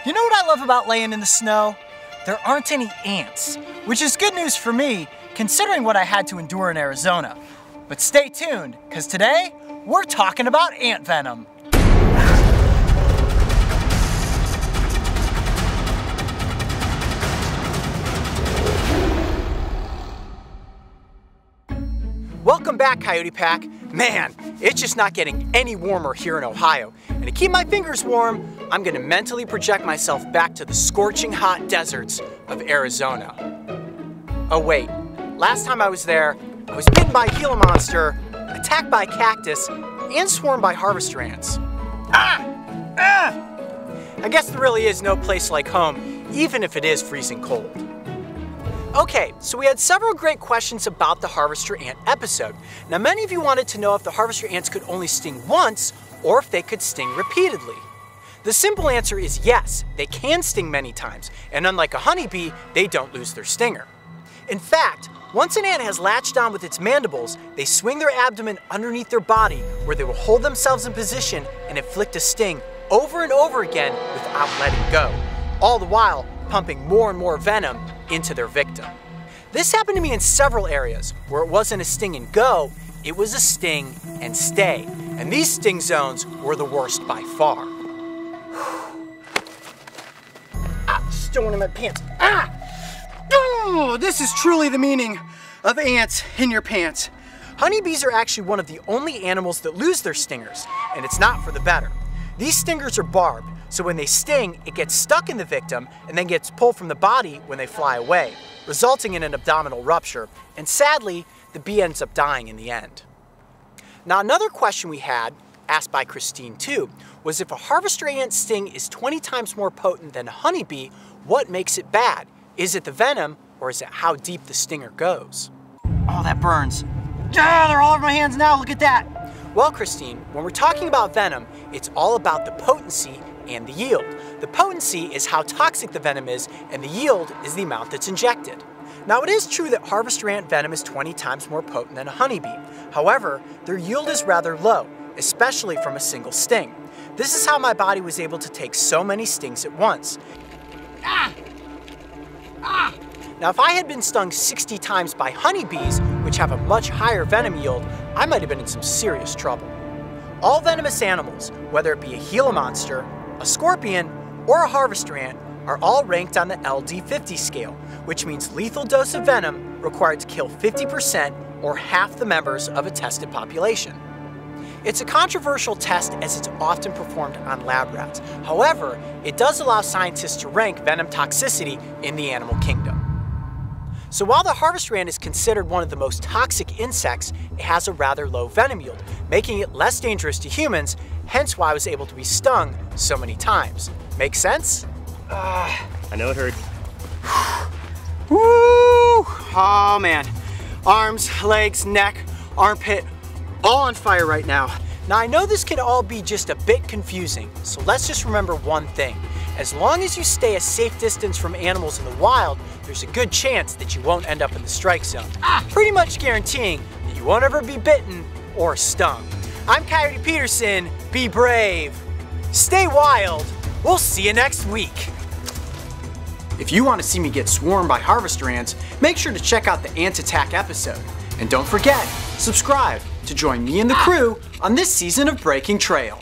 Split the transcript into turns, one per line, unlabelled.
You know what I love about laying in the snow? There aren't any ants, which is good news for me considering what I had to endure in Arizona. But stay tuned, because today we're talking about ant venom. Welcome back, Coyote Pack. Man, it's just not getting any warmer here in Ohio. And to keep my fingers warm, I'm gonna mentally project myself back to the scorching hot deserts of Arizona. Oh wait, last time I was there, I was bitten by a Gila monster, attacked by a cactus, and swarmed by harvester ants. I guess there really is no place like home, even if it is freezing cold. Okay, so we had several great questions about the harvester ant episode. Now, many of you wanted to know if the harvester ants could only sting once or if they could sting repeatedly. The simple answer is yes, they can sting many times, and unlike a honeybee, they don't lose their stinger. In fact, once an ant has latched on with its mandibles, they swing their abdomen underneath their body where they will hold themselves in position and inflict a sting over and over again without letting go, all the while pumping more and more venom into their victim. This happened to me in several areas where it wasn't a sting and go, it was a sting and stay. And these sting zones were the worst by far. Still one in my pants. Oh, this is truly the meaning of ants in your pants. Honeybees are actually one of the only animals that lose their stingers, and it's not for the better. These stingers are barbed, so when they sting, it gets stuck in the victim and then gets pulled from the body when they fly away, resulting in an abdominal rupture, and sadly, the bee ends up dying in the end. Now, another question we had, asked by Christine too, was if a harvester ant sting is 20 times more potent than a honeybee, what makes it bad? Is it the venom, or is it how deep the stinger goes? Oh, that burns. Ah, they're all over my hands now, look at that. Well, Christine, when we're talking about venom, it's all about the potency and the yield. The potency is how toxic the venom is, and the yield is the amount that's injected. Now, it is true that harvester ant venom is 20 times more potent than a honeybee. However, their yield is rather low, especially from a single sting. This is how my body was able to take so many stings at once. Now, if I had been stung 60 times by honeybees, which have a much higher venom yield, I might have been in some serious trouble. All venomous animals, whether it be a Gila monster, a scorpion, or a harvester ant, are all ranked on the LD50 scale, which means lethal dose of venom required to kill 50% or half the members of a tested population. It's a controversial test as it's often performed on lab rats. However, it does allow scientists to rank venom toxicity in the animal kingdom. So while the harvester ant is considered one of the most toxic insects, it has a rather low venom yield, making it less dangerous to humans, hence why I was able to be stung so many times. Make sense?
I know it hurt.
Woo! Oh man. Arms, legs, neck, armpit, all on fire right now. Now I know this can all be just a bit confusing, so let's just remember one thing. As long as you stay a safe distance from animals in the wild, there's a good chance that you won't end up in the strike zone. Pretty much guaranteeing that you won't ever be bitten or stung. I'm Coyote Peterson, be brave, stay wild, we'll see you next week. If you want to see me get swarmed by harvester ants, make sure to check out the Ant Attack episode. And don't forget, subscribe to join me and the crew on this season of Breaking Trail.